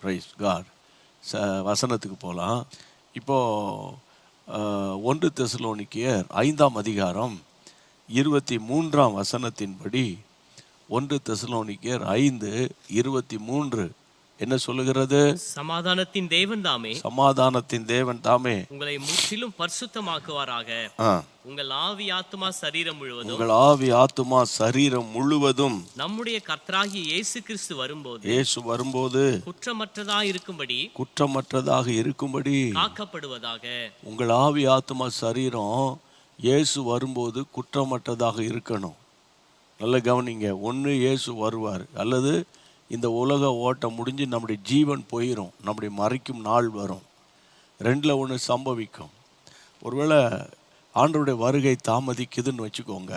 Rice God. வசனத்துக்கு போகலாம். இப்போது 1 தெசலோனிக்கேயர் 5ஆம் அதிகாரம் 23ஆம் வசனத்தின்படி 1 தெசலோனிக்கேயர் 5:23 என்ன சொல்லுகிறது? சமாதானத்தின் தேவன் தாமே, சமாதானத்தின் தேவன் தாமே உங்களை முற்றிலும் பரிசுத்தமாக்குவாராக. உங்கள் ஆவி ஆத்துமா சரீரம் முழுவதும், உங்கள் ஆவி ஆத்துமா சரீரம் முழுவதும் நம்முடைய கர்த்தராகிய இயேசு வரும்போது குற்றமற்றதாக இருக்கும்படி காக்கப்படுவதாக. உங்கள் ஆவி ஆத்துமா சரீரம் இயேசு வரும்போது குற்றமற்றதாக இருக்கணும். நல்ல கவனிங்க. ஒன்று இயேசு வருவார், அல்லது இந்த உலக ஓட்டம் முடிஞ்சு நம்முடைய ஜீவன் போயிடும், நம்முடைய மறைக்கும் நாள் வரும். ரெண்டில் ஒன்று சம்பவிக்கும். ஒருவேளை ஆண்டவருடைய வருகை தாமதிக்குதுன்னு வச்சுக்கோங்க.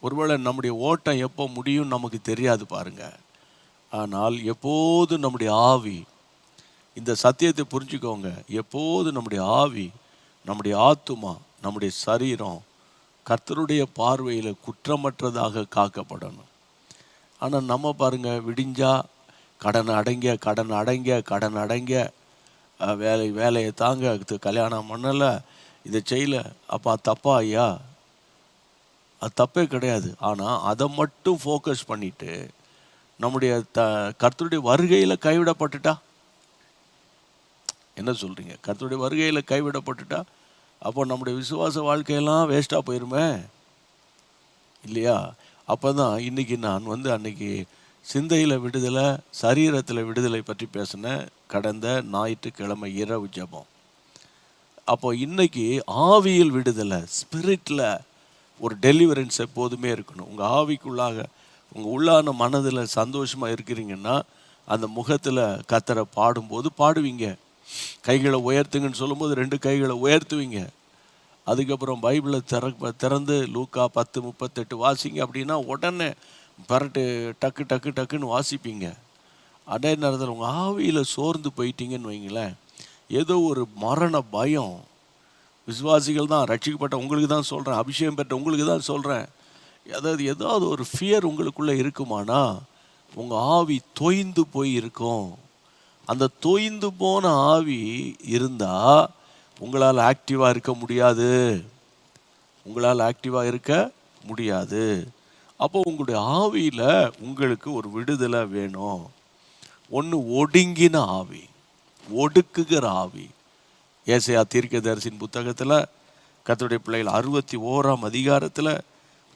ஒருவேளை நம்முடைய ஓட்டம் எப்போ முடியும் நமக்கு தெரியாது பாருங்க. ஆனால் எப்போது நம்முடைய ஆவி, இந்த சத்தியத்தை புரிஞ்சுக்கோங்க, எப்போது நம்முடைய ஆவி, நம்முடைய ஆத்துமா, நம்முடைய சரீரம் கர்த்தருடைய பார்வையில் குற்றமற்றதாக காக்கப்படணும். ஆனால் நம்ம பாருங்கள், விடிஞ்சா கடன் அடங்க வேலையை தாங்க, கல்யாணம் பண்ணலை, இதை செய்யல, அப்போ தப்பா ஐயா? அது தப்பே கிடையாது. ஆனால் அதை மட்டும் ஃபோக்கஸ் பண்ணிவிட்டு நம்முடைய கர்த்தருடைய வருகையில் கைவிடப்பட்டுட்டா என்ன சொல்கிறீங்க? கர்த்தருடைய வருகையில் கைவிடப்பட்டுட்டா அப்போ நம்முடைய விசுவாச வாழ்க்கையெல்லாம் வேஸ்ட்டாக போயிருமே இல்லையா? அப்போ தான் இன்றைக்கி நான் அன்றைக்கி சிந்தையில் விடுதலை, சரீரத்தில் விடுதலை பற்றி பேசினேன் கடந்த ஞாயிற்றுக்கிழமை இரவு ஜெபம். அப்போ இன்றைக்கி ஆவியில் விடுதலை, ஸ்பிரிட்டில் ஒரு டெலிவரன்ஸ் எப்போதுமே இருக்கணும். உங்கள் ஆவிக்குள்ளாக, உங்கள் உள்ளான மனதில் சந்தோஷமாக இருக்கிறீங்கன்னா அந்த முகத்தில் கர்த்தரை பாடும்போது பாடுவீங்க. கைகளை உயர்த்துங்கன்னு சொல்லும்போது 2 கைகளை உயர்த்துவீங்க. அதுக்கப்புறம் பைபிளை திறந்து லூக்கா 10:38 வாசிங்க அப்படின்னா உடனே பரட்டு டக்குன்னு வாசிப்பீங்க. அதே நேரத்தில் உங்கள் ஆவியில் சோர்ந்து போயிட்டீங்கன்னு வைங்களேன், ஏதோ ஒரு மரண பயம். விசுவாசிகள் தான், ரட்சிக்கப்பட்ட உங்களுக்கு தான் சொல்கிறேன், அபிஷேகம் பெற்ற உங்களுக்கு தான் சொல்கிறேன், ஏதாவது ஒரு ஃபியர் உங்களுக்குள்ளே இருக்குமானா உங்கள் ஆவி தொய்ந்து போய் இருக்கும். அந்த தொய்ந்து போன ஆவி இருந்தால் உங்களால் ஆக்டிவாக இருக்க முடியாது. அப்போ உங்களுடைய ஆவியில் உங்களுக்கு ஒரு விடுதலை வேணும். ஒன்று ஒடுங்கின ஆவி, ஒடுக்குகிற ஆவி. ஏசாயா தீர்க்கதரிசியின் புத்தகத்தில் கர்த்தருடைய பிள்ளைகள் 61ஆம் அதிகாரத்தில்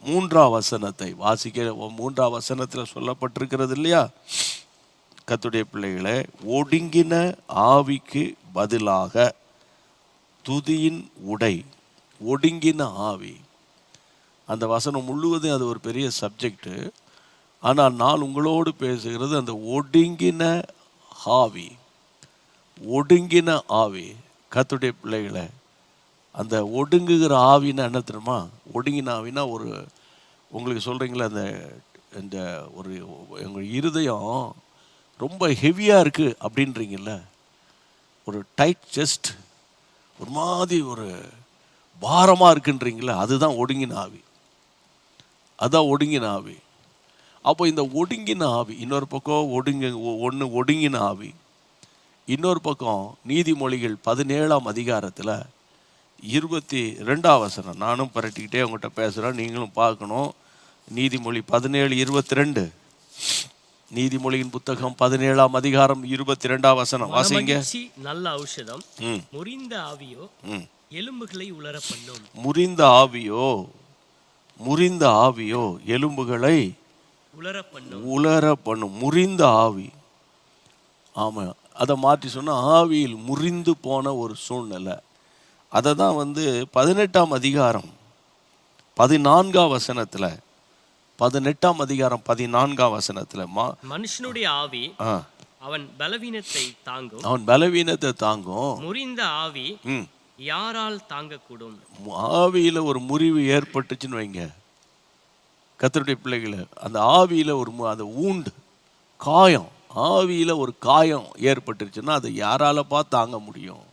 3ஆம் வசனத்தை வாசிக்க, 3ஆம் வசனத்தில் சொல்லப்பட்டிருக்கிறது இல்லையா? கர்த்தருடைய பிள்ளைகளை, ஒடுங்கின ஆவிக்கு பதிலாக துதியின் உடை. ஒடுங்கின ஆவி, அந்த வசனம் முழுவதும் அது ஒரு பெரிய சப்ஜெக்டு. ஆனால் நான் உங்களோடு பேசுகிறது அந்த ஒடுங்கின ஆவி. ஒடுங்கின ஆவி கர்த்தருடைய பிள்ளைகளை, அந்த ஒடுங்குகிற ஆவின்னா என்ன தெரியுமா? ஒடுங்கின ஆவினா ஒரு, உங்களுக்கு சொல்கிறீங்களா, இந்த ஒரு எங்கள் இருதயம் ரொம்ப ஹெவியாக இருக்குது அப்படின்றீங்கள, ஒரு டைட் செஸ்ட், ஒரு மாதிரி ஒரு பாரமாக இருக்குன்றீங்கள, அதுதான் ஒடுங்கின ஆவி. அப்போ இந்த ஒடுங்கின ஆவி, இன்னொரு பக்கம் ஒடுங்கின ஆவி, இன்னொரு பக்கம் நீதிமொழிகள் 17ஆம் அதிகாரத்தில் 22ஆம் வசனம். நானும் பரட்டிக்கிட்டே உங்கள்கிட்ட பேசுகிறேன், நீங்களும் பார்க்கணும். நீதிமொழி 17:22, நீதிமொழியின் புத்தகம் 17ஆம் அதிகாரம் 22ஆம் வசனம் வாசிங்க. நல்ல ஔஷதம் முறிந்த ஆவியோ எலும்புகளை உலர பண்ணும். முறிந்த ஆவியோ எலும்புகளை உலர பண்ணும். முறிந்த ஆவி. ஆமாம், அதை மாற்றி சொன்னால் ஆவியில் முறிந்து போன ஒரு சூழ்நிலை. அதை தான் 18ஆம் அதிகாரம் 14ஆம் வசனத்தில், 18ஆம் அதிகாரம் 14ஆம் வசனத்தில், மனுஷனுடைய ஆவி அவன் பலவீனத்தை தாங்கும், முறிந்த ஆவி யாரால் தாங்கக்கூடும்? ஆவியில் ஒரு முறிவு ஏற்பட்டுச்சுன்னு வைங்க கர்த்தருடைய பிள்ளைகளை, அந்த ஆவியில் அந்த ஊண்டு காயம், ஆவியில் ஒரு காயம் ஏற்பட்டுருச்சுன்னா அதை யாராலப்பா தாங்க முடியும்?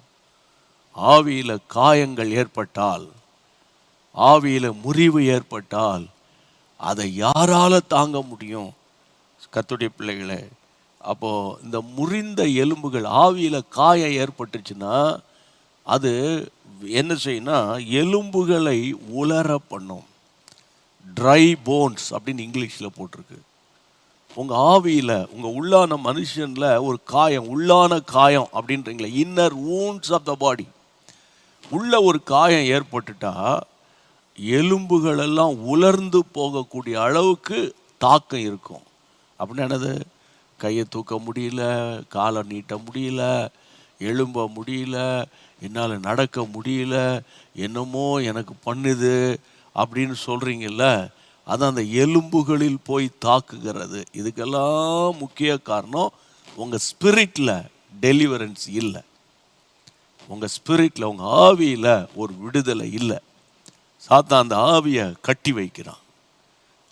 ஆவியில் காயங்கள் ஏற்பட்டால், ஆவியில் முறிவு ஏற்பட்டால் அதை யாரால தாங்க முடியும்? கர்த்தருடைய பிள்ளைகளை, அப்போது இந்த முறிந்த எலும்புகள் ஆவியில் காயம் ஏற்பட்டுச்சுன்னா அது என்ன செய்யும்னா எலும்புகளை உலர பண்ணும். ட்ரை போன்ஸ் அப்படின்னு இங்கிலீஷில் போட்டிருக்கு. உங்கள் ஆவியில் உங்கள் உள்ளான மனுஷனில் ஒரு காயம், உள்ளான காயம் அப்படின்றீங்களே, இன்னர் wounds ஆஃப் த பாடி, உள்ள ஒரு காயம் ஏற்பட்டுட்டா எலும்புகளெல்லாம் உலர்ந்து போகக்கூடிய அளவுக்கு தாக்கம் இருக்கும். அப்படின்னு என்னது, கையை தூக்க முடியல, காலை நீட்ட முடியல, எழும்ப முடியல, என்னால் நடக்க முடியல, என்னமோ எனக்கு பண்ணுது அப்படின்னு சொல்கிறீங்கல்ல, அதான் அந்த எலும்புகளில் போய் தாக்குகிறது. இதுக்கெல்லாம் முக்கிய காரணம் உங்கள் ஸ்பிரிட்டில் டெலிவரன்ஸ் இல்லை, உங்கள் ஸ்பிரிட்டில் உங்கள் ஆவியில் ஒரு விடுதலை இல்லை. சாத்தான் அந்த ஆவியை கட்டி வைக்கிறான்.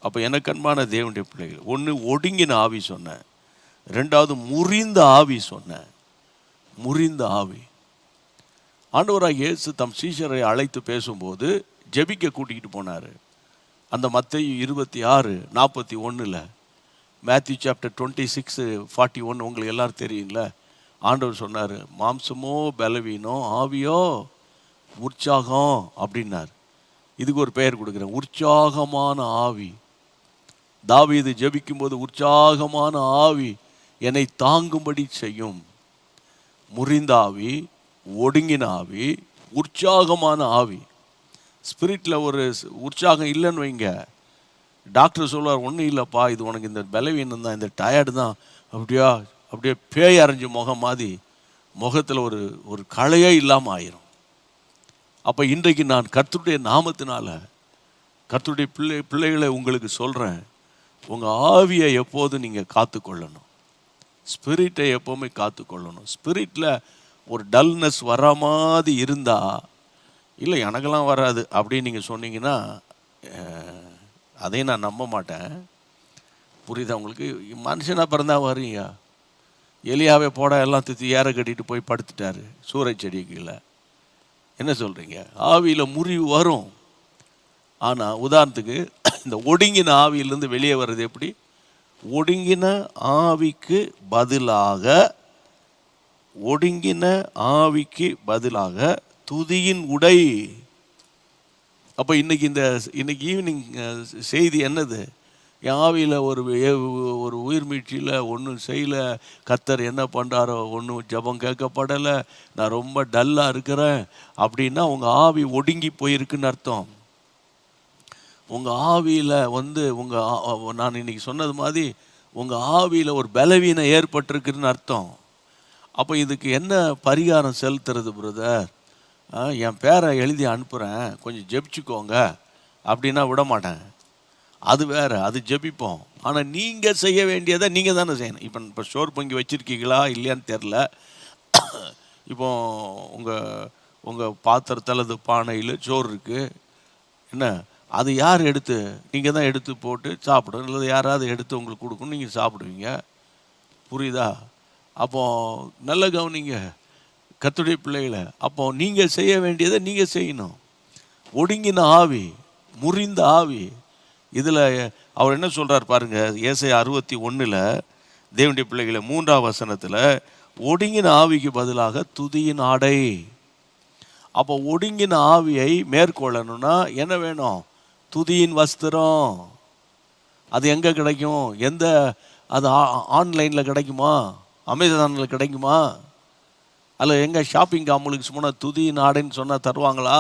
அப்போ எனக்கு அன்பான தேவனுடைய பிள்ளைகள், ஒன்று ஒடுங்கின ஆவி சொன்னேன், ரெண்டாவது முறிந்த ஆவி சொன்னேன். முறிந்த ஆவி, ஆண்டவராகிய இயேசு தம் சீஷரை அழைத்து பேசும்போது ஜெபிக்க கூட்டிகிட்டு போனார். அந்த மத்தேயு 26:41, மேத்யூ சாப்டர் 26:41 உங்களுக்கு எல்லாரும் தெரியுங்கள. ஆண்டவர் சொன்னார், மாம்சமோ பலவீனம், ஆவியோ உற்சாகம் அப்படின்னார். இதுக்கு ஒரு பெயர் கொடுக்குறேன், உற்சாகமான ஆவி. தாவீது ஜெபிக்கும்போது உற்சாகமான ஆவி என்னை தாங்கும்படி செய்யும். முறிந்த ஆவி, ஒடுங்கின ஆவி, உற்சாகமான ஆவி. ஸ்பிரிட்டில் ஒரு உற்சாகம் இல்லைன்னு வைங்க, டாக்டர் சொல்லுவார், ஒன்றும் இல்லைப்பா, இது உனக்கு இந்த பலவீனம் தான், இந்த டயர்டு தான், அப்படியே பேய் அரைஞ்ச முகம் மாதிரி முகத்தில் ஒரு களையே இல்லாமல் ஆயிரும். அப்போ இன்றைக்கு நான் கர்த்தருடைய நாமத்தினால கர்த்தருடைய பிள்ளைகளை உங்களுக்கு சொல்கிறேன், உங்கள் ஆவியை எப்போதும் நீங்கள் காத்துக்கொள்ளணும், ஸ்பிரிட்டை எப்போவுமே காத்துக்கொள்ளணும். ஸ்பிரிட்டில் ஒரு டல்னஸ் வர மாதிரி இருந்தால், இல்லை எனக்கெல்லாம் வராது அப்படின்னு நீங்கள் சொன்னீங்கன்னா அதையும் நான் நம்ப மாட்டேன். புரியுதா உங்களுக்கு? மனுஷனாக பிறந்தா வரீங்க, எலியாவே போட எல்லாம் தித்தி ஏற கட்டிட்டு போய் படுத்துட்டாரு சூறை செடி கீழே. என்ன சொல்கிறீங்க? ஆவியில் முறிவு வரும். ஆனால் உதாரணத்துக்கு இந்த ஒடுங்கின ஆவியிலேருந்து வெளியே வர்றது எப்படி? ஒடுங்கின ஆவிக்கு பதிலாக துதியின் உடை. அப்போ இன்னைக்கு ஈவினிங் செய்தி என்னது? என் ஆவியில் ஒரு உயிர் மீட்சியில் ஒன்றும் செய்யலை, கர்த்தர் என்ன பண்ணுறாரோ ஒன்றும் ஜெபம் கேட்கப்படலை, நான் ரொம்ப டல்லாக இருக்கிறேன் அப்படின்னா உங்கள் ஆவி ஒடுங்கி போயிருக்குன்னு அர்த்தம். உங்கள் ஆவியில் நான் இன்னைக்கு சொன்னது மாதிரி உங்கள் ஆவியில் ஒரு பலவீனம் ஏற்பட்டிருக்குன்னு அர்த்தம். அப்போ இதுக்கு என்ன பரிகாரம் செலுத்துறது பிரதர்? என் பேரை எழுதி அனுப்புகிறேன், கொஞ்சம் ஜெபிச்சுக்கோங்க அப்படின்னா விட மாட்டேன். அது வேறு, அது ஜெபிப்போம். ஆனால் நீங்கள் செய்ய வேண்டியதை நீங்கள் தானே செய்யணும். இப்போ சோறு பொங்கி வச்சுருக்கீங்களா இல்லையான்னு தெரில. இப்போ உங்கள் பாத்திரத்தில் அல்லது பானையில் சோறு இருக்குது, என்ன அது யார் எடுத்து? நீங்கள் தான் எடுத்து போட்டு சாப்பிடணும், இல்லை யாராவது எடுத்து உங்களுக்கு கொடுக்கணும், நீங்கள் சாப்பிடுவீங்க. புரியுதா? அப்போது நல்ல கவனிங்க கர்த்தருடைய பிள்ளைகளை. அப்போ நீங்கள் செய்ய வேண்டியதை நீங்கள் செய்யணும். ஒடுங்கின ஆவி, முறிந்த ஆவி, இதில் அவர் என்ன சொல்கிறார் பாருங்கள், ஏசாயா 61 தேவனுடைய பிள்ளைகளை 3ஆம் வசனத்தில், ஒடுங்கின ஆவிக்கு பதிலாக துதியின் ஆடை. அப்போ ஒடுங்கின ஆவியை மேற்கொள்ளணும்னா என்ன வேணும்? துதியின் வஸ்திரம். அது எங்கே கிடைக்கும்? அது ஆன்லைனில் கிடைக்குமா? அமேசானில் கிடைக்குமா? அல்ல எங்கே ஷாப்பிங் காம்ப்ளெக்ஸ் போனால் துதியின் ஆடைன்னு சொன்னால் தருவாங்களா?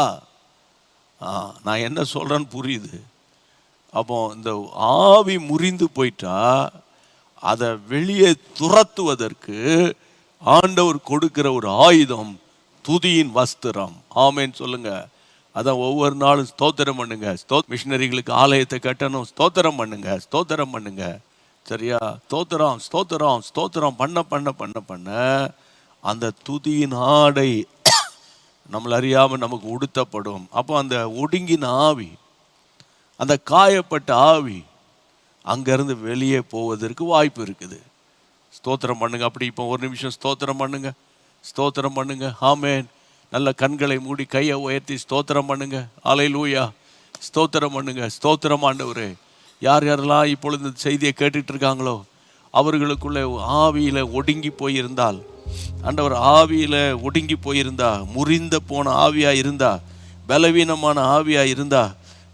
நான் என்ன சொல்கிறேன்னு புரியுது. அப்போ இந்த ஆவி முறிந்து போயிட்டா அதை வெளியே துரத்துவதற்கு ஆண்டவர் கொடுக்கிற ஒரு ஆயுதம் துதியின் வஸ்திரம். ஆமேன்னு சொல்லுங்க. அதான் ஒவ்வொரு நாளும் ஸ்தோத்திரம் பண்ணுங்க. மிஷினரிகளுக்கு ஆலயத்தை கட்டணும், ஸ்தோத்திரம் பண்ணுங்க. சரியா? ஸ்தோத்திரம் பண்ண அந்த துதியின் ஆடை நம்மளை அறியாமல் நமக்கு உடுத்தப்படும். அப்போ அந்த ஒடுங்கின ஆவி, அந்த காயப்பட்ட ஆவி அங்கேருந்து வெளியே போவதற்கு வாய்ப்பு இருக்குது. ஸ்தோத்திரம் பண்ணுங்க. அப்படி இப்போ ஒரு நிமிஷம் ஸ்தோத்திரம் பண்ணுங்க. ஆமேன். நல்ல கண்களை மூடி கையை உயர்த்தி ஸ்தோத்திரம் பண்ணுங்க. அல்லேலூயா. ஸ்தோத்திரம் பண்ணுங்க. ஸ்தோத்திரம் ஆண்டவரே. யாரெல்லாம் இப்பொழுது இந்த செய்தியை கேட்டுட்டு இருக்காங்களோ அவர்களுக்குள்ளே ஆவியில் ஒடுங்கி போயிருந்தால், ஆண்டவர் ஆவியில் ஒடுங்கி போயிருந்தா, முறிந்த போன ஆவியாக இருந்தா, பலவீனமான ஆவியாக இருந்தா,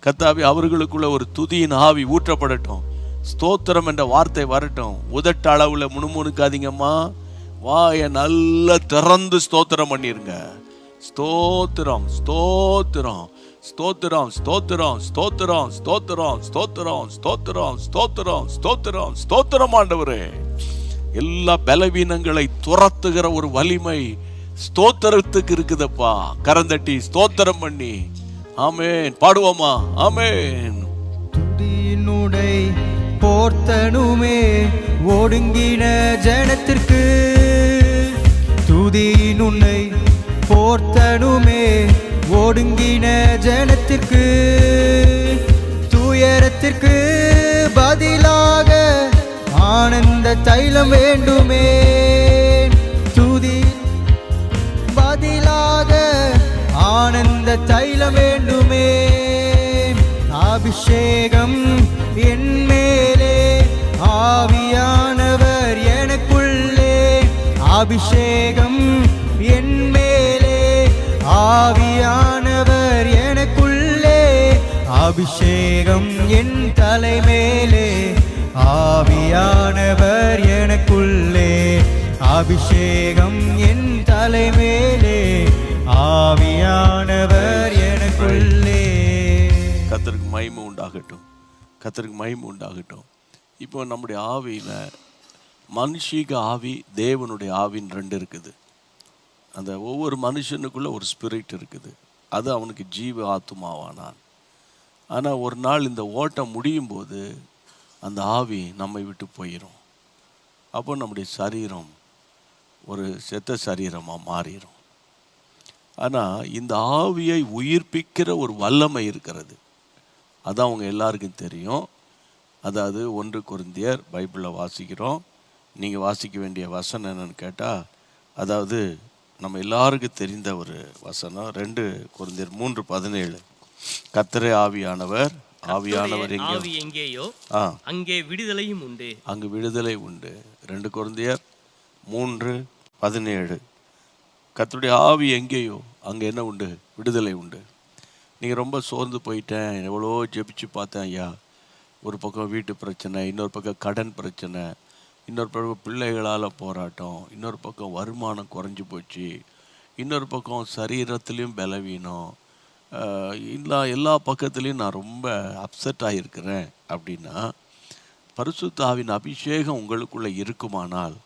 கர்த்தாவே அவர்களுக்குள்ள ஒரு துதியின் ஆவி ஊற்றப்படட்டும். ஸ்தோத்திரம் என்ற வார்த்தை வரட்டும். உதட்ட அளவில் முணுமுணுக்காதீங்கம்மா, வாயை நல்லா திறந்து ஸ்தோத்திரம் பண்ணிருங்க. ஸ்தோத்திரம் ஸ்தோத்திரம் ஸ்தோத்திரம் ஸ்தோத்திரம் ஸ்தோத்திரம் ஸ்தோத்திரம் ஸ்தோத்திரம் ஸ்தோத்திரம் ஸ்தோத்திரம் ஸ்தோத்திரம் ஸ்தோத்திரம். ஆண்டவரே, எல்லா பலவீனங்களை துரத்துகிற ஒரு வலிமை ஸ்தோத்திரத்துக்கு இருக்குதப்பா. கரந்தட்டி ஸ்தோத்திரம் பண்ணி ஆமேன் பாடுவோமா? ஆமேன். துதியினுடை போர்த்தனுமே ஒடுங்கின ஜனத்திற்கு, துதியினுடை போர்த்தனுமே ஒடுங்கின ஜனத்திற்கு, துயரத்திற்கு பதிலாக ஆனந்த தைலம் வேண்டுமே. துதி பதிலாக ஆனந்த தைலம் வேண்டுமே. அபிஷேகம் என் மேலே, ஆவியானவர் எனக்குள்ளே. அபிஷேகம் என் மேலே, ஆவியானவர் எனக்குள்ளே. அபிஷேகம் என் தலைமேலே, ஆவியானவர் எனக்குள்ளே. அபிஷேகம் என் தலைமேலே, ஆவியானவர் எனக்குள்ளே. கர்த்தருக்கு மகிமை உண்டாகட்டும், கர்த்தருக்கு மகிமை உண்டாகட்டும். இப்போ நம்முடைய ஆவியில் மனுஷீக ஆவி, தேவனுடைய ஆவின்னு ரெண்டு இருக்குது. அந்த ஒவ்வொரு மனுஷனுக்குள்ள ஒரு ஸ்பிரிட் இருக்குது. அது அவனுக்கு ஜீவ ஆத்துமாவானான். ஆனால் ஒரு நாள் இந்த ஓட்டம் முடியும் போது அந்த ஆவி நம்மை விட்டு போயிடும். அப்போ நம்முடைய சரீரம் ஒரு செத்த சரீரமாக மாறிடும். ஆனால் இந்த ஆவியை உயிர்ப்பிக்கிற ஒரு வல்லமை இருக்கிறது. அதான் அவங்க எல்லாருக்கும் தெரியும். அதாவது 1 கொரிந்தியர் பைபிளில் வாசிக்கிறோம். நீங்கள் வாசிக்க வேண்டிய வசனம் என்னன்னு கேட்டால், அதாவது நம்ம எல்லாருக்கும் தெரிந்த ஒரு வசனம் 2 கொரிந்தியர் 3:17. கர்த்தரே ஆவியானவர், ஆவியானவர் எங்கேயோ அங்கே விடுதலையும் உண்டு. அங்கு விடுதலை உண்டு. 2 கொரிந்தியர் 3:17. கர்த்தருடைய ஆவி எங்கேயோ அங்கே என்ன உண்டு? விடுதலை உண்டு. நீங்கள் ரொம்ப சோர்ந்து போயிட்டேன், எவ்வளோ ஜெபிச்சு பார்த்தேன் ஐயா. ஒரு பக்கம் வீட்டு பிரச்சனை, இன்னொரு பக்கம் கடன் பிரச்சனை, இன்னொரு பக்கம் பிள்ளைகளால் போராட்டம், இன்னொரு பக்கம் வருமானம் குறைஞ்சி போச்சு, இன்னொரு பக்கம் சரீரத்துலேயும் பலவீனம், எல்லா பக்கத்துலேயும் நான் ரொம்ப அப்செட் ஆகியிருக்கிறேன் அப்படின்னா, பரிசுத்த ஆவியின் அபிஷேகம் உங்களுக்குள்ளே இருக்குமானால்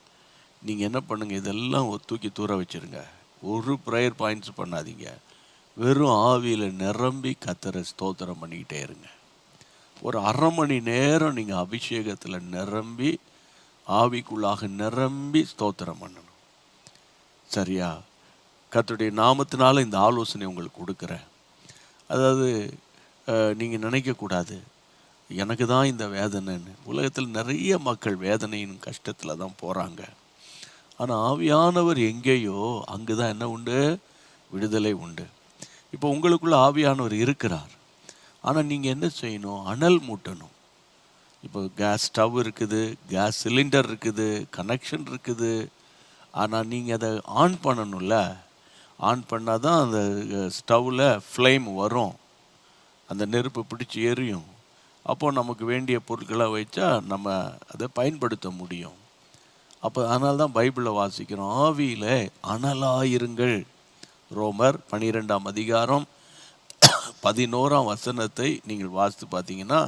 நீங்கள் என்ன பண்ணுங்கள்? இதெல்லாம் தூக்கி தூர வச்சுருங்க. ஒரு ப்ரேயர் பாயிண்ட்ஸ் பண்ணாதீங்க. வெறும் ஆவியில் நிரம்பி கர்த்தரை ஸ்தோத்திரம் பண்ணிக்கிட்டே இருங்க. ஒரு 1/2 மணி நேரம் நீங்கள் அபிஷேகத்தில் நிரம்பி, ஆவிக்குள்ளாக நிரம்பி ஸ்தோத்திரம் பண்ணணும். சரியா? கர்த்தருடைய நாமத்தினால இந்த ஆலோசனை உங்களுக்கு கொடுக்குறேன். அதாவது நீங்கள் நினைக்கக்கூடாது எனக்கு தான் இந்த வேதனைன்னு. உலகத்தில் நிறைய மக்கள் வேதனையின் கஷ்டத்தில் தான் போகிறாங்க. ஆனால் ஆவியானவர் எங்கேயோ அங்கு தான் என்ன உண்டு? விடுதலை உண்டு. இப்போ உங்களுக்குள்ள ஆவியானவர் இருக்கிறார். ஆனால் நீங்கள் என்ன செய்யணும்? அனல் மூட்டணும். இப்போ கேஸ் ஸ்டவ் இருக்குது, கேஸ் சிலிண்டர் இருக்குது, கனெக்ஷன் இருக்குது. ஆனால் நீங்கள் அதை ஆன் பண்ணணும்ல. ஆன் பண்ணால் தான் அந்த ஸ்டவ்வில் ஃப்ளேம் வரும், அந்த நெருப்பு பிடிச்சி எரியும். அப்போது நமக்கு வேண்டிய பொருட்களை வைச்சா நம்ம அதை பயன்படுத்த முடியும். அப்போ அதனால தான் பைபிளில் வாசிக்கிறோம், ஆவியில் அனலாயிருங்கள். ரோமர் 12ஆம் அதிகாரம் 11ஆம் வசனத்தை நீங்கள் வாசித்து பார்த்தீங்கன்னா,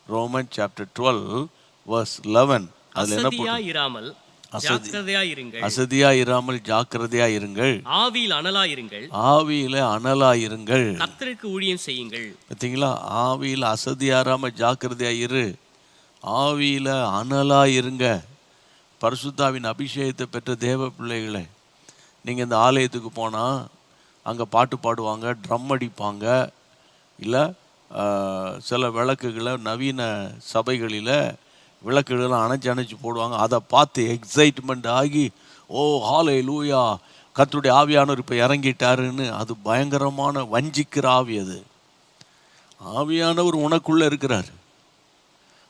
ரோமன் சாப்டர் 12:11 அதில் என்ன போட்டு, அசதியாயிராமல் ஜாக்கிரதையாயிருங்கள், ஆவியில் அனலாயிருங்கள், ஆவியில அனலாயிருங்கள், கர்த்தருக்கு ஊழியம் செய்யுங்கள். பார்த்தீங்களா? ஆவியில் அசதியாராமல் ஜாக்கிரதையாயிரு, ஆவியில அனலாயிருங்க. பரிசுத்தாவின் அபிஷேகத்தை பெற்ற தேவ பிள்ளைகளை, நீங்கள் இந்த ஆலயத்துக்கு போனால் அங்கே பாட்டு பாடுவாங்க, ட்ரம் அடிப்பாங்க, இல்லை சில விளக்குகளை நவீன சபைகளில் விளக்குகளை அணைச்சி போடுவாங்க. அதை பார்த்து எக்ஸைட்மெண்ட் ஆகி, ஓ ஹல்லேலூயா, கர்த்தருடைய ஆவியானவர் இப்போ இறங்கிட்டாருன்னு, அது பயங்கரமான வஞ்சிக்கிற ஆவி. அது ஆவியானவர் உனக்குள்ளே இருக்கிறார்,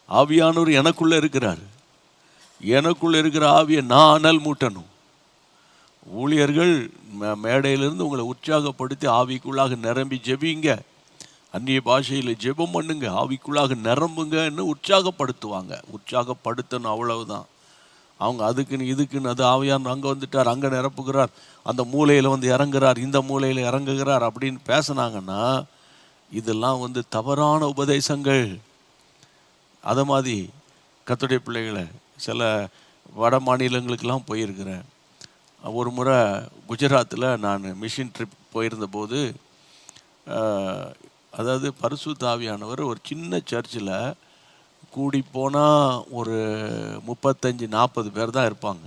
ஆவியானவர் எனக்குள்ளே இருக்கிறார். எனக்குள்ள இருக்கிற ஆவியை நான் அனல் மூட்டணும். ஊழியர்கள் மேடையிலிருந்து உங்களை உற்சாகப்படுத்தி ஆவிக்குள்ளாக நிரம்பி ஜெபிங்க, அந்நிய பாஷையில் ஜெபம் பண்ணுங்க, ஆவிக்குள்ளாக நிரம்புங்கன்னு உற்சாகப்படுத்துவாங்க. உற்சாகப்படுத்தணும், அவ்வளவுதான். அவங்க அதுக்குன்னு இதுக்குன்னு அது ஆவியார் அங்கே வந்துட்டார், அங்கே நிரப்புகிறார், அந்த மூலையில் வந்து இறங்குறார், இந்த மூலையில் இறங்குகிறார் அப்படின்னு பேசினாங்கன்னா இதெல்லாம் வந்து தவறான உபதேசங்கள். அதை மாதிரி கர்த்தருடைய பிள்ளைகளை சில வட மாநிலங்களுக்கெல்லாம் போயிருக்கிறேன். ஒரு முறை குஜராத்தில் நான் மிஷன் ட்ரிப் போயிருந்தபோது, அதாவது பரிசுத்த ஆவியானவர் ஒரு சின்ன சர்ச்சில் கூடி போனால் ஒரு 35-40 பேர் தான் இருப்பாங்க.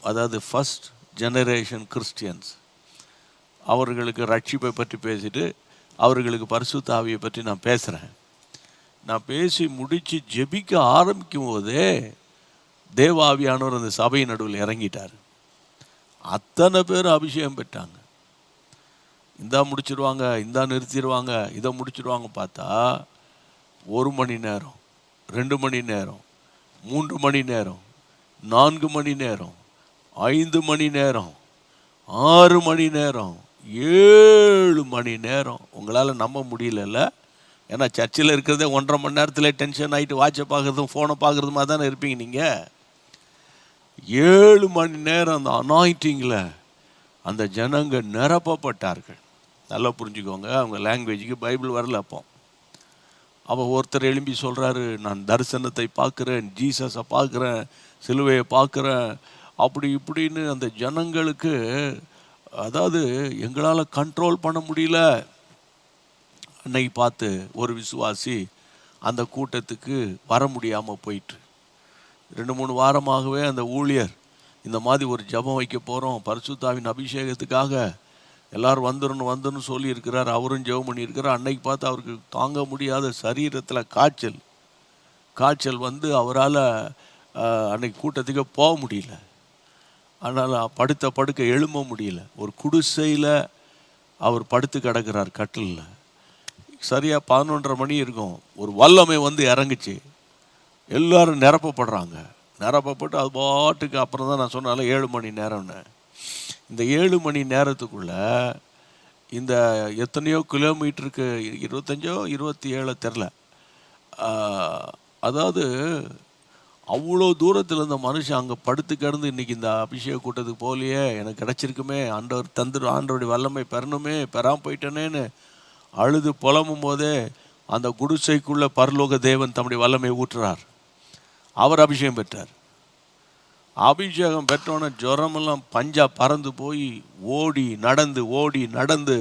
அதாவது ஃபர்ஸ்ட் ஜெனரேஷன் கிறிஸ்டியன்ஸ். அவர்களுக்கு ரட்சிப்பை பற்றி பேசிட்டு அவர்களுக்கு பரிசுத்த ஆவியை பற்றி நான் பேசுகிறேன். நான் பேசி முடித்து ஜெபிக்க ஆரம்பிக்கும் போதே தேவாவியானவர் அந்த சபையின் நடுவில் இறங்கிட்டார். அத்தனை பேர் அபிஷேகம் பெற்றாங்க. இந்தா முடிச்சிருவாங்க, இந்தா நிறுத்திடுவாங்க, இதை முடிச்சிடுவாங்க. பார்த்தா 1 மணி நேரம், 2 மணி நேரம், 3 மணி நேரம், 4 மணி நேரம், 5 மணி நேரம், 6 மணி நேரம், 7 மணி நேரம். உங்களால் நம்ப முடியல. ஏன்னா சர்ச்சில் இருக்கிறதே 1.5 மணி நேரத்தில் டென்ஷன் ஆகிட்டு வாட்சை பார்க்குறதும் ஃபோனை பார்க்குறதுமா தானே இருப்பீங்க நீங்கள். 7 மணி நேரம் அந்த அனாயிண்டிங்கில் அந்த ஜனங்க நிரப்பப்பட்டார்கள். நல்லா புரிஞ்சுக்கோங்க, அவங்க லாங்குவேஜுக்கு பைபிள் வரல. அப்போ ஒருத்தர் எழும்பி சொல்கிறாரு, நான் தரிசனத்தை பார்க்குறேன், ஜீசஸை பார்க்குறேன், சிலுவையை பார்க்குறேன், அப்படி இப்படின்னு. அந்த ஜனங்களுக்கு அதாவது எங்களால் கண்ட்ரோல் பண்ண முடியல. அன்னைக்கு பார்த்து ஒரு விசுவாசி அந்த கூட்டத்துக்கு வர முடியாமல் போயிட்டு 2-3 வாரமாகவே அந்த ஊழியர் இந்த மாதிரி ஒரு ஜெபம் வைக்க போகிறோம், பரிசுத்தாவின் அபிஷேகத்துக்காக எல்லோரும் வந்துடணும் சொல்லியிருக்கிறார். அவரும் ஜெபம் பண்ணியிருக்கிறார். அன்னைக்கு பார்த்து அவருக்கு தாங்க முடியாத சரீரத்தில் காய்ச்சல் வந்து அவரால் அன்னைக்கு கூட்டத்துக்கு போக முடியல. அதனால் படுக்க எழும்ப முடியல. ஒரு குடிசையில் அவர் படுத்து கிடக்கிறார் கட்டிலில். சரியாக 11:30 மணி இருக்கும். ஒரு வல்லமை வந்து இறங்குச்சு. எல்லோரும் நிரப்பப்பட்டு அது பாட்டுக்கு அப்புறம் தான் நான் சொன்னால 7 மணி நேரம்னு. இந்த 7 மணி நேரத்துக்குள்ளே இந்த எத்தனையோ கிலோமீட்டருக்கு 25-27 தெரில, அதாவது அவ்வளோ தூரத்தில் இந்த மனுஷன் அங்கே படுத்து கிடந்து இன்றைக்கி இந்த அபிஷேக கூட்டத்துக்கு போகலையே, எனக்கு கிடச்சிருக்குமே, ஆண்டவருடைய வல்லமை பெறணுமே, பெறாமல் போயிட்டேனேன்னு அழுது புலம்பும் போதே அந்த குடிசைக்குள்ளே பரலோக தேவன் தம்முடைய வல்லமை ஊற்றுறார். அவர் அபிஷேகம் பெற்றார். அபிஷேகம் பெற்றோன்னே ஜுரமெல்லாம் பஞ்சா பறந்து போய் ஓடி நடந்து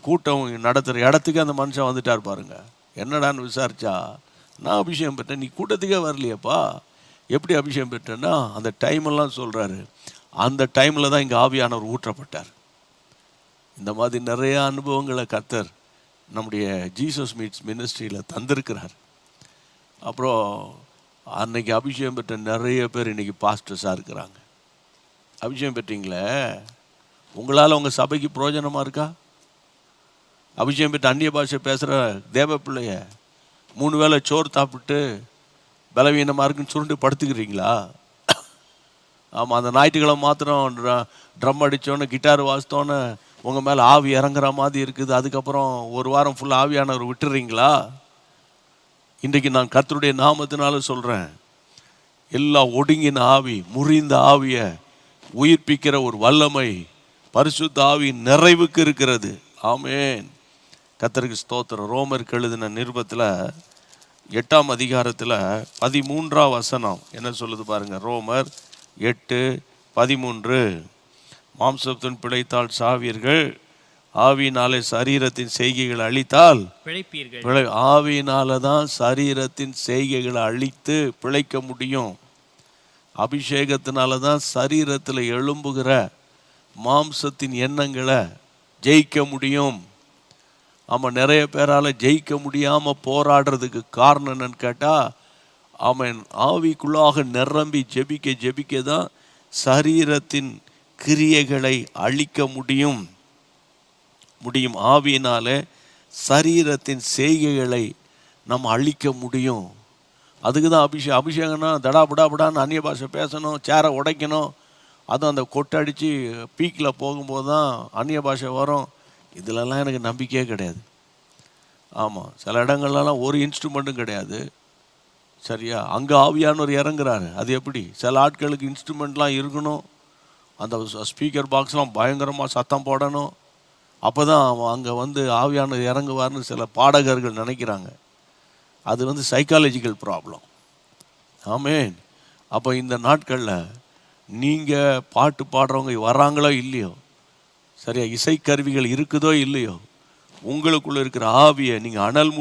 கூட்டம் நடத்துகிற இடத்துக்கு அந்த மனுஷன் வந்துட்டார் பாருங்க. என்னடான்னு விசாரிச்சா, நான் அபிஷேகம் பெற்றேன், நீ கூட்டத்துக்கே வரலையப்பா, எப்படி அபிஷேகம் பெற்றேன்னா அந்த டைமெல்லாம் சொல்கிறாரு. அந்த டைமில் தான் இங்கே ஆவியானவர் ஊற்றப்பட்டார். இந்த மாதிரி நிறைய அனுபவங்களை கர்த்தர் நம்முடைய ஜீசஸ் மீட்ஸ் மினிஸ்ட்ரியில் தந்திருக்கிறார். அப்புறம் அன்னைக்கு அபிஷேகம் பெற்ற நிறைய பேர் இன்றைக்கி பாஸ்டர்ஸாக இருக்கிறாங்க. அபிஷேகம் பெற்றீங்களே, உங்களால் உங்கள் சபைக்கு பிரயோஜனமாக இருக்கா? அபிஷேகம் பெற்ற அந்நிய பாஷை பேசுகிற தேவ பிள்ளைய 3 வேளை சோறு சாப்பிட்டு பலவீனமாக இருக்குன்னு சுருண்டு படுத்துக்கிறீங்களா? ஆமாம், அந்த ஞாயிற்றுக்கிழமை மாத்திரம் ட்ரம் அடித்தோன்னு கிட்டார் வாசித்தோன்னு உங்கள் மேலே ஆவி இறங்குற மாதிரி இருக்குது. அதுக்கப்புறம் 1 வாரம் ஃபுல்லாக ஆவியானவர் விட்டுறீங்களா? இன்றைக்கு நான் கர்த்தருடைய நாமத்தினால சொல்கிறேன், எல்லா ஒடுங்கின ஆவி, முறிந்த ஆவியை உயிர்ப்பிக்கிற ஒரு வல்லமை பரிசுத்த ஆவி நிறைவுக்கு இருக்கிறது. ஆமேன், கர்த்தருக்கு ஸ்தோத்திரம். ரோமருக்கு எழுதின நிருபத்தில் 8ஆம் அதிகாரத்தில் 13ஆம் வசனம் என்ன சொல்லுது பாருங்க. ரோமர் 8:13, மாம்சத்தின் பிழைத்தால் சாவீர்கள், ஆவியினாலே சரீரத்தின் செய்கைகளை அழித்தால் பிழைப்பீர்கள். ஆவியினால தான் சரீரத்தின் செய்கைகளை அழித்து பிழைக்க முடியும். அபிஷேகத்தினால தான் சரீரத்தில் எழும்புகிற மாம்சத்தின் எண்ணங்களை ஜெயிக்க முடியும். ஆமாம், நிறைய பேரால் ஜெயிக்க முடியாமல் போராடுறதுக்கு காரணம் என்னன்னு கேட்டால், அவன் ஆவிக்குள்ளாக நிரம்பி ஜெபிக்க தான் சரீரத்தின் கிரியைகளை அழிக்க முடியும். ஆவியினால சரீரத்தின் செய்கைகளை நம்ம அழிக்க முடியும். அதுக்கு தான் அபிஷேகம்னா தடாபடான்னு அந்நிய பாஷை பேசணும், சேரை உடைக்கணும், அதுவும் அந்த கொட்டடிச்சு பீக்கில் போகும்போது தான் அந்நிய பாஷை வரும். இதிலெல்லாம் எனக்கு நம்பிக்கையே கிடையாது. ஆமாம், சில இடங்கள்லாம் ஒரு இன்ஸ்ட்ருமெண்ட்டும் கிடையாது. சரியா? அங்கே ஆவியானவர் இறங்குறாரு. அது எப்படி? சில ஆட்களுக்கு இன்ஸ்ட்ருமெண்ட்லாம் இருக்கணும், அந்த ஸ்பீக்கர் பாக்ஸ்லாம் பயங்கரமாக சத்தம் போடணும், அப்போ தான் அங்கே ஆவியானவர் இறங்குவார்னு சில பாடகர்கள் நினைக்கிறாங்க. அது சைக்காலஜிக்கல் ப்ராப்ளம். ஆமேன். அப்போ இந்த நாட்களில் நீங்கள் பாட்டு பாடுறவங்க வர்றாங்களோ இல்லையோ, சரியா, இசைக்கருவிகள் இருக்குதோ இல்லையோ, உங்களுக்குள்ளே இருக்கிற ஆவியை நீங்கள் அனல்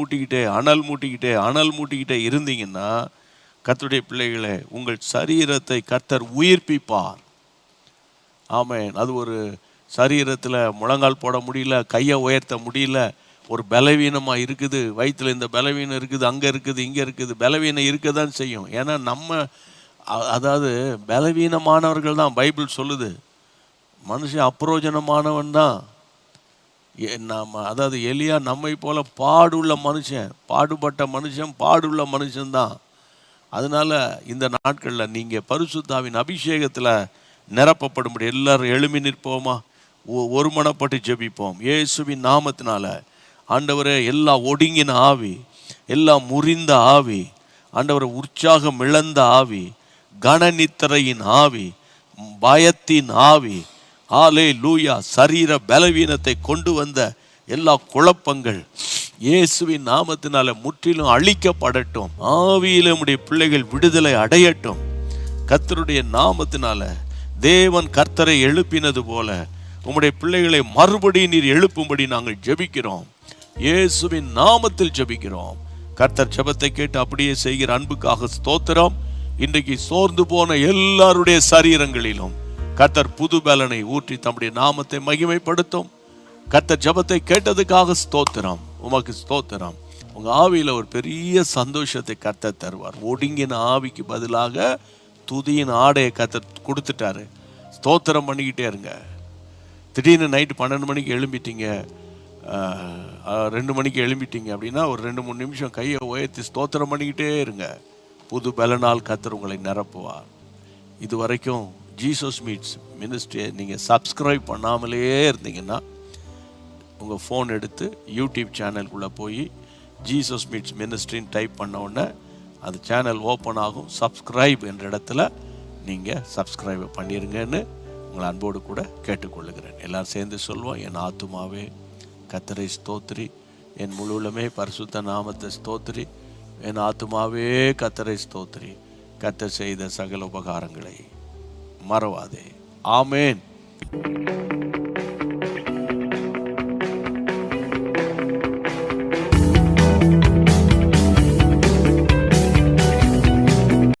மூட்டிக்கிட்டே இருந்தீங்கன்னா, கர்த்தருடைய பிள்ளைகளே, உங்கள் சரீரத்தை கர்த்தர் உயிர்ப்பிப்பார். ஆமேன். அது ஒரு சரீரத்தில் முழங்கால் போட முடியல, கையை உயர்த்த முடியல, ஒரு பலவீனமாக இருக்குது, வயிற்றில் இந்த பலவீனம் இருக்குது, அங்கே இருக்குது, இங்கே இருக்குது, பலவீனம் இருக்க தான் செய்யும். ஏன்னா அதாவது பலவீனமானவர்கள் தான் பைபிள் சொல்லுது. மனுஷன் அப்ரோஜனமானவன் தான். அதாவது எலியா நம்மை போல பாடுள்ள மனுஷன்தான். அதனால இந்த நாட்களில் நீங்கள் பரிசுத்தாவின் அபிஷேகத்தில் நிரப்பப்படும்படி எல்லாரும் எழுமி நிற்போமா? ஒருமனப்பட்டு ஜெபிப்போம். இயேசுவின் நாமத்தினால ஆண்டவரே, எல்லா ஒடுங்கின ஆவி, எல்லா முறிந்த ஆவி, ஆண்டவரை உற்சாகம் இழந்த ஆவி, கனநித்திரையின் ஆவி, பயத்தின் ஆவி, ஹல்லேலூயா, சரீர பலவீனத்தை கொண்டு வந்த எல்லா குழப்பங்கள் இயேசுவின் நாமத்தினால முற்றிலும் அழிக்கப்படட்டும். ஆவியிலே உம்முடைய பிள்ளைகள் விடுதலை அடையட்டும். கர்த்தருடைய நாமத்தினால தேவன் கர்த்தரை எழுப்பினது போல உம்முடைய பிள்ளைகளை மறுபடியும் நீர் எழுப்பும்படி நாங்கள் ஜெபிக்கிறோம். இயேசுவின் நாமத்தில் ஜெபிக்கிறோம். கர்த்தர் ஜெபத்தை கேட்டு அப்படியே செய்கிற அன்புக்காக ஸ்தோத்திரம். இன்றைக்கு சோர்ந்து போன எல்லாருடைய சரீரங்களிலும் கர்த்தர் புது பலனை ஊற்றி தம்முடைய நாமத்தை மகிமைப்படுத்தும். கர்த்தர் ஜெபத்தை கேட்டதுக்காக ஸ்தோத்திரம். உமக்கு ஸ்தோத்திரம். உங்க ஆவியில ஒரு பெரிய சந்தோஷத்தை கர்த்தர் தருவார். ஒடுங்கின ஆவிக்கு பதிலாக துதியின் ஆடையை கர்த்தர் கொடுத்துட்டாரு. ஸ்தோத்திரம் பண்ணிக்கிட்டே இருங்க. திடீர்னு நைட்டு 12 மணிக்கு எழும்பிட்டீங்க, 2 மணிக்கு எழும்பிட்டீங்க அப்படின்னா ஒரு 2-3 நிமிஷம் கையை உயர்த்தி ஸ்தோத்திரம் பண்ணிக்கிட்டே இருங்க. புது பலனால் கர்த்தர் உங்களை நிரப்புவார். இது வரைக்கும் ஜீசஸ் மீட்ஸ் மினிஸ்ட்ரியை நீங்கள் சப்ஸ்கிரைப் பண்ணாமலே இருந்தீங்கன்னா, உங்கள் ஃபோன் எடுத்து யூடியூப் சேனலுக்குள்ளே போய் ஜீசஸ் மீட்ஸ் மினிஸ்ட்ரின்னு டைப் பண்ண உடனே அந்த சேனல் ஓப்பன் ஆகும். சப்ஸ்கிரைப் என்ற இடத்துல நீங்கள் சப்ஸ்கிரைப் பண்ணிடுங்கன்னு உங்களை அன்போடு கூட கேட்டுக்கொள்ளுகிறேன். எல்லாரும் சேர்ந்து சொல்வோம். என் ஆத்துமாவே கர்த்தரை ஸ்தோத்திரி, என் முழுவலுமே பரிசுத்த நாமத்தை ஸ்தோத்திரி, என் ஆத்துமாவே கர்த்தரை ஸ்தோத்திரி, கர்த்தர் செய்த சகல உபகாரங்களை மறவாதே. ஆமேன்.